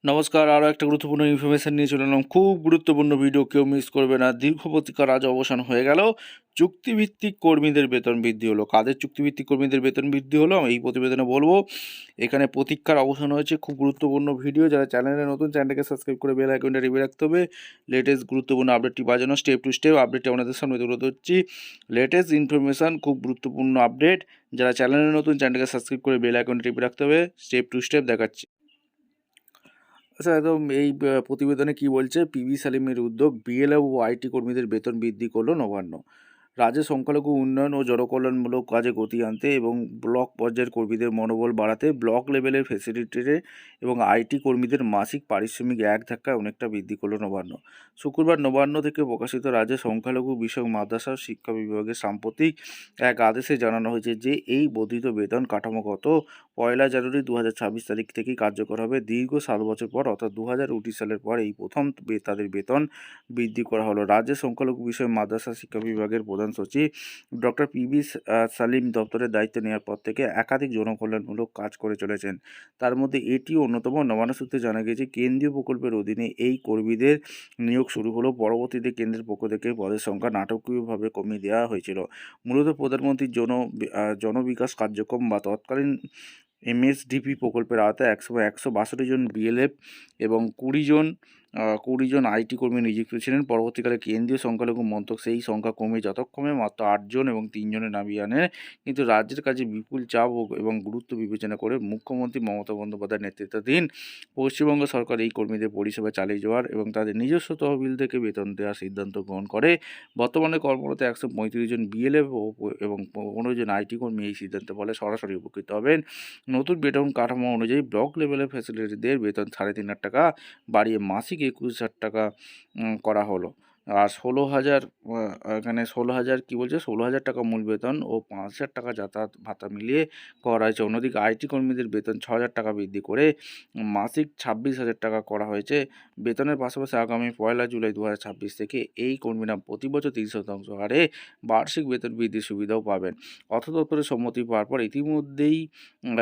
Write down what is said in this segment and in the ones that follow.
নমস্কার, আরও একটা গুরুত্বপূর্ণ ইনফরমেশান নিয়ে চলে এলাম। খুব গুরুত্বপূর্ণ ভিডিও, কেউ মিস করবে না। দীর্ঘ প্রতীক্ষার আজ অবসান হয়ে গেল। চুক্তিভিত্তিক কর্মীদের বেতন বৃদ্ধি হলো। কাদের চুক্তিভিত্তিক কর্মীদের বেতন বৃদ্ধি হলো আমি এই প্রতিবেদনে বলবো। এখানে প্রতীক্ষার অবসান হয়েছে, খুব গুরুত্বপূর্ণ ভিডিও। যারা চ্যানেলে নতুন, চ্যানেলটাকে সাবস্ক্রাইব করে বেল আইকনটা টিপে রাখতে হবে। লেটেস্ট গুরুত্বপূর্ণ আপডেটটি বাজানো স্টেপ টু স্টেপ আপডেটটি আপনাদের সামনে তুলে ধরছি। লেটেস্ট ইনফরমেশান, খুব গুরুত্বপূর্ণ আপডেট। যারা চ্যানেলে নতুন, চ্যানেলটাকে সাবস্ক্রাইব করে বেল আইকনটা টিপে রাখতে হবে। স্টেপ টু স্টেপ দেখাচ্ছি। আচ্ছা, একদম এই প্রতিবেদনে কি বলছে? পিবি সালিমের উদ্যোগ, বিএলও ও আইটি কর্মীদের বেতন বৃদ্ধি করল নবান্ন। রাজ্যে সংখ্যালঘু উন্নয়ন ও জনকল্যাণমূলক কাজে গতি আনতে এবং ব্লক পর্যায়ের কর্মীদের মনোবল বাড়াতে ব্লক লেভেলের ফ্যাসিলিটিরে এবং আইটি কর্মীদের মাসিক পারিশ্রমিক এক ধাক্কায় অনেকটা বৃদ্ধি করল নবান্ন। শুক্রবার নবান্ন থেকে প্রকাশিত রাজ্যে সংখ্যালঘু বিষয়ক মাদ্রাসা শিক্ষা বিভাগের সাম্প্রতিক এক আদেশে জানানো হয়েছে যে এই বর্ধিত বেতন কাঠামোগত 1 জানুয়ারি 2026 তারিখ থেকেই কার্যকর হবে। দীর্ঘ 7 বছর পর, অর্থাৎ 2019 সালের পর এই প্রথম তাদের বেতন বৃদ্ধি করা হলো। রাজ্যের সংখ্যালঘু বিষয় মাদ্রাসা শিক্ষা বিভাগের প্রধান সচিব ডক্টর পিবি সালিম দপ্তরের দায়িত্ব নেওয়ার পর থেকে একাধিক জনকল্যাণমূলক কাজ করে চলেছেন। তার মধ্যে এটিও অন্যতম। নবান্ন সূত্রে জানা গেছে, কেন্দ্রীয় প্রকল্পের অধীনে এই কর্মীদের নিয়োগ শুরু হলো। পরবর্তীতে কেন্দ্রের পক্ষ থেকে পদের সংখ্যা নাটকীয়ভাবে কমিয়ে দেওয়া হয়েছিল। মূলত প্রধানমন্ত্রীর জনবিকাশ কার্যক্রম বা তৎকালীন এমএসডিপি প্রকল্পের আওতায় একসময় 162 জন বিএলএফ এবং 20 জন আইটি কর্মী নিযুক্ত ছিলেন। পরবর্তীকালে কেন্দ্রীয় সংখ্যালঘু মন্ত্রক সেই সংখ্যা কমে যথাক্রমে মাত্র 8 জন এবং 3 জনে নামিয়ে আনে। কিন্তু রাজ্যের কাছে বিপুল চাপ এবং গুরুত্ব বিবেচনা করে মুখ্যমন্ত্রী মমতা বন্দ্যোপাধ্যায়ের নেতৃত্বাধীন পশ্চিমবঙ্গ সরকার এই কর্মীদের পরিষেবা চালিয়ে যাওয়ার এবং তাদের নিজস্ব তহবিল থেকে বেতন দেওয়ার সিদ্ধান্ত গ্রহণ করে। বর্তমানে কর্মরত 135 জন বিএলএফ এবং 15 জন আইটি কর্মী এই সিদ্ধান্তের ফলে সরাসরি উপকৃত হবেন। নতুন বেতন কাঠামো অনুযায়ী ব্লক লেভেলের ফ্যাসিলিটিদের বেতন 3,500 টাকা বাড়িয়ে মাসিক 21,000 টাকা করা হলো। আর 16,000 এখানে 16,000 কী বলছে? 16,000 টাকা মূল বেতন ও 5,000 টাকা যাতায়াত ভাতা মিলিয়ে করা হয়েছে। অন্যদিকে আইটি কর্মীদের বেতন 6,000 টাকা বৃদ্ধি করে মাসিক 26,000 টাকা করা হয়েছে। বেতনের পাশাপাশি আগামী 1 জুলাই 2026 থেকে এই কর্মীরা প্রতি বছর 3% হারে বার্ষিক বেতন বৃদ্ধির সুবিধাও পাবেন। অর্থ দপ্তরের সম্মতি পাওয়ার পর ইতিমধ্যেই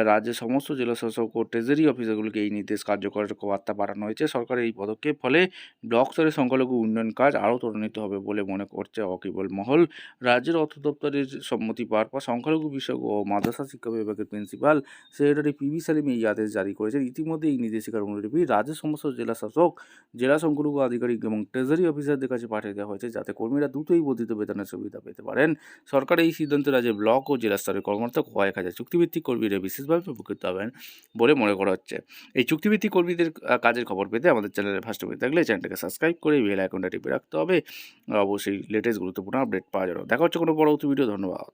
রাজ্যের সমস্ত জেলাশাসক ও ট্রেজারি অফিসারগুলিকে এই নির্দেশ কার্যকরের বার্তা পাঠানো হয়েছে। সরকারের এই পদক্ষেপ ফলে ব্লক স্তরে সংখ্যালঘু উন্নয়ন কাজ আরও ত্বরান্বিত হবে বলে মনে করছে অকিবল মহল। রাজ্যের অর্থ দপ্তরের সম্মতি পাওয়ার পর সংখ্যালঘু বিষয়ক ও মাদ্রাসা শিক্ষা বিভাগের প্রিন্সিপাল সেক্রেটারি পিবি সালিম এই আদেশ জারি করেছেন। ইতিমধ্যে এই নির্দেশিকার অনুলিপি রাজ্যের সমস্ত জেলাশাসক, জেলা সংখ্যালঘু আধিকারিক এবং ট্রেজারি অফিসারদের কাছে পাঠিয়ে দেওয়া হয়েছে, যাতে কর্মীরা দ্রুতই বর্ধিত বেতনের সুবিধা পেতে পারেন। সরকার এই সিদ্ধান্তে রাজ্যের ব্লক ও জেলা স্তরের কর্মরত কয়েক হাজার চুক্তিভিত্তিক কর্মীরা বিশেষভাবে উপকৃত হবেন বলে মনে করা হচ্ছে। এই চুক্তিভিত্তিক কর্মীদের কাজের খবর পেতে আমাদের চ্যানেলে ফার্স্ট হয়ে থাকলে চ্যানেলটাকে সাবস্ক্রাইব করে বেল আইকনটা টিপে রাখতে হবে। অবশ্যই লেটেস্ট গুরুত্বপূর্ণ আপডেট পাওয়া যাবে। দেখা হচ্ছে কোনো পরবর্তী ভিডিও। ধন্যবাদ।